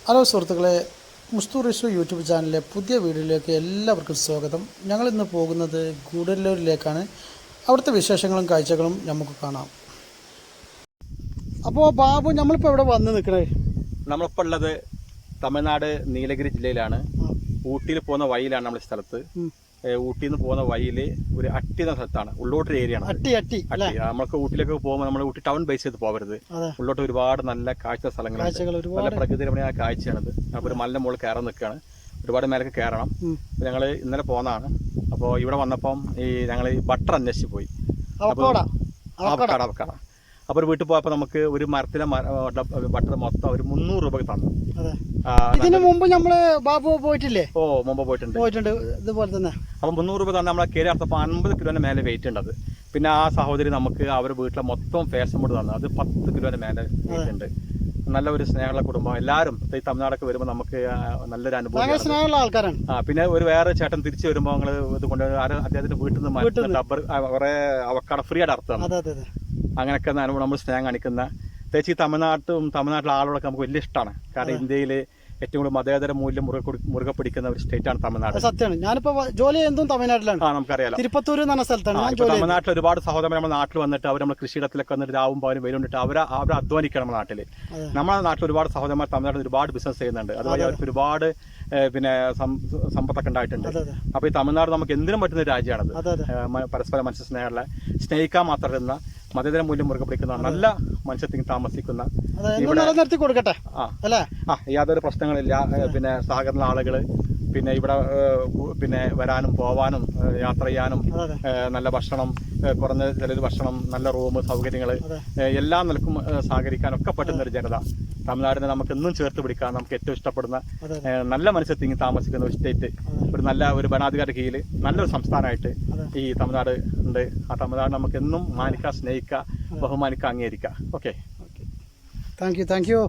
Hello സുഹൃത്തുക്കളെ, മുസ്തൂർ issue YouTube ചാനലിലെ പുതിയ വീഡിയോയിലേക്ക് എല്ലാവർക്കും സ്വാഗതം. ഞങ്ങളിന്ന് പോകുന്നത് ഗൂഡല്ലൂരിലേക്കാണ്. അവിടുത്തെ വിശേഷങ്ങളും കാഴ്ചകളും നമുക്ക് കാണാം. അപ്പോൾ ബാബു, നമ്മളിപ്പോൾ ഇവിടെ വന്ന് നിൽക്കണേ? നമ്മളിപ്പോൾ ഉള്ളത് തമിഴ്നാട് നീലഗിരി ജില്ലയിലാണ്. ഊട്ടിയിൽ പോകുന്ന വഴിയിലാണ് നമ്മുടെ സ്ഥലത്ത്. ഊട്ടിയിൽ നിന്ന് പോകുന്ന വഴിയിൽ ഒരു അട്ടി എന്ന സ്ഥലത്താണ്, ഉള്ളോട്ടൊരു ഏരിയ ആണ്. അട്ടി നമുക്ക് ഊട്ടിയിലേക്ക് പോകുമ്പോൾ നമ്മൾ ഊട്ടി ടൗൺ ബേസ് ചെയ്ത് പോകരുത്. ഉള്ളോട്ട് ഒരുപാട് നല്ല കാഴ്ച സ്ഥലങ്ങളുണ്ട്, നല്ല പ്രകൃതി രമണീയ കാഴ്ചയാണത്. അപ്പോൾ ഒരു മല മുകളിൽ കയറാൻ നിൽക്കുകയാണ്, ഒരുപാട് മേലേക്ക് കയറണം. ഞങ്ങൾ ഇന്നലെ പോകുന്നതാണ്. അപ്പോൾ ഇവിടെ വന്നപ്പം ഞങ്ങൾ ഈ ബട്ടർ അന്വേഷിച്ച് പോയി. അവക്കാട. അപ്പോൾ ഒരു വീട്ടിൽ പോയപ്പോൾ നമുക്ക് ഒരു മരത്തിലെ ബട്ടർ മൊത്തം ഒരു 300 രൂപയ്ക്ക് തന്നു. ഇതിനു മുമ്പ് നമ്മള് ബാബു പോയിട്ടില്ലേ? മുമ്പ് പോയിട്ടുണ്ട്. ഇതുപോലെ തന്നെ. അപ്പം 300 രൂപ തന്നെ നമ്മളെ കയറി അർത്ഥപ്പോൾ 50 കിലോന്റെ മേലെ വെയിറ്റ് ഉണ്ട് അത്. പിന്നെ ആ സഹോദരി നമുക്ക് അവരുടെ വീട്ടിലെ മൊത്തം ഫേഷൻ ബോർഡ് തന്നു, അത് 10 കിലോന്റെ മേലെ വെയിറ്റ് ഉണ്ട്. നല്ല ഒരു സ്നേഹമുള്ള കുടുംബം. എല്ലാവരും ഈ തമിഴ്നാടൊക്കെ വരുമ്പോൾ നമുക്ക് നല്ലൊരു അനുഭവം. പിന്നെ ഒരു വേറെ ചേട്ടൻ തിരിച്ചു വരുമ്പോൾ ഞങ്ങൾ ഇത് കൊണ്ട് അദ്ദേഹത്തിന്റെ വീട്ടിൽ നിന്ന് റബ്ബർ കുറെ അവക്കാട ഫ്രീ ആയിട്ട് അർത്ഥമാണ്. അങ്ങനെയൊക്കെ നമ്മൾ സ്നേഹം കാണിക്കുന്ന പ്രത്യേകിച്ച് ഈ തമിഴ്നാട്ടിലെ ആളുകളൊക്കെ നമുക്ക് വലിയ ഇഷ്ടമാണ്. കാരണം ഇന്ത്യയിൽ ഏറ്റവും കൂടുതൽ മതേതര മൂല്യം മുറുകെ പിടിക്കുന്ന ഒരു സ്റ്റേറ്റ് ആണ് തമിഴ്നാട്. സത്യമാണ്. ഞാനിപ്പോ ജോലി ചെയ്യുന്നതും തമിഴ്നാട്ടിലാണ്. നമുക്കറിയാലോ, തിരുപ്പത്തൂർ എന്ന സ്ഥലത്താണ്. തമിഴ്നാട്ടിൽ ഒരുപാട് സഹോദരന്മാർ നമ്മുടെ നാട്ടിൽ വന്നിട്ട് അവർ നമ്മുടെ കൃഷിയിടത്തിലൊക്കെ വന്നിട്ട് രാവും പവനും വെയിലുണ്ടിട്ട് അവർ അധ്വാനിക്കണം. നമ്മുടെ നാട്ടിൽ ഒരുപാട് സഹോദരന്മാർ തമിഴ്നാട്ടിൽ ഒരുപാട് ബിസിനസ് ചെയ്യുന്നുണ്ട്. അതുവഴി അവർക്ക് ഒരുപാട് പിന്നെ സമ്പത്തൊക്കെ ഉണ്ടായിട്ടുണ്ട്. അപ്പൊ ഈ തമിഴ്നാട് നമുക്ക് എന്തിനും പറ്റുന്ന ഒരു രാജ്യമാണത്. പരസ്പര മനുഷ്യ സ്നേഹിക്കാൻ മാത്രമല്ല മതേതര മൂല്യം മുറുകെ പിടിക്കുന്ന നല്ല മനുഷ്യത്തിന് താമസിക്കുന്ന യാതൊരു പ്രശ്നങ്ങളില്ല. പിന്നെ സഹകരണ ആളുകള് പിന്നെ ഇവിടെ പിന്നെ വരാനും പോവാനും യാത്ര ചെയ്യാനും നല്ല ഭക്ഷണം, കുറഞ്ഞ ചിലത് ഭക്ഷണം, നല്ല റൂം സൗകര്യങ്ങൾ എല്ലാം നിലക്കും സഹകരിക്കാനൊക്കെ പറ്റുന്ന ഒരു ജനത. തമിഴ്നാടിനെ നമുക്ക് എന്നും ചേർത്ത് പിടിക്കാൻ നമുക്ക് ഏറ്റവും ഇഷ്ടപ്പെടുന്ന നല്ല മനുഷ്യത്തിങ്ങി താമസിക്കുന്ന ഒരു സ്റ്റേറ്റ്, ഒരു ഭരണാധികാരി കീഴിൽ നല്ലൊരു സംസ്ഥാനമായിട്ട് ഈ തമിഴ്നാട് ഉണ്ട്. ആ തമിഴ്നാട് നമുക്ക് എന്നും മാനിക്കാം, സ്നേഹിക്കാം, ബഹുമാനിക്കാം, അംഗീകരിക്കാം. Okay, thank U.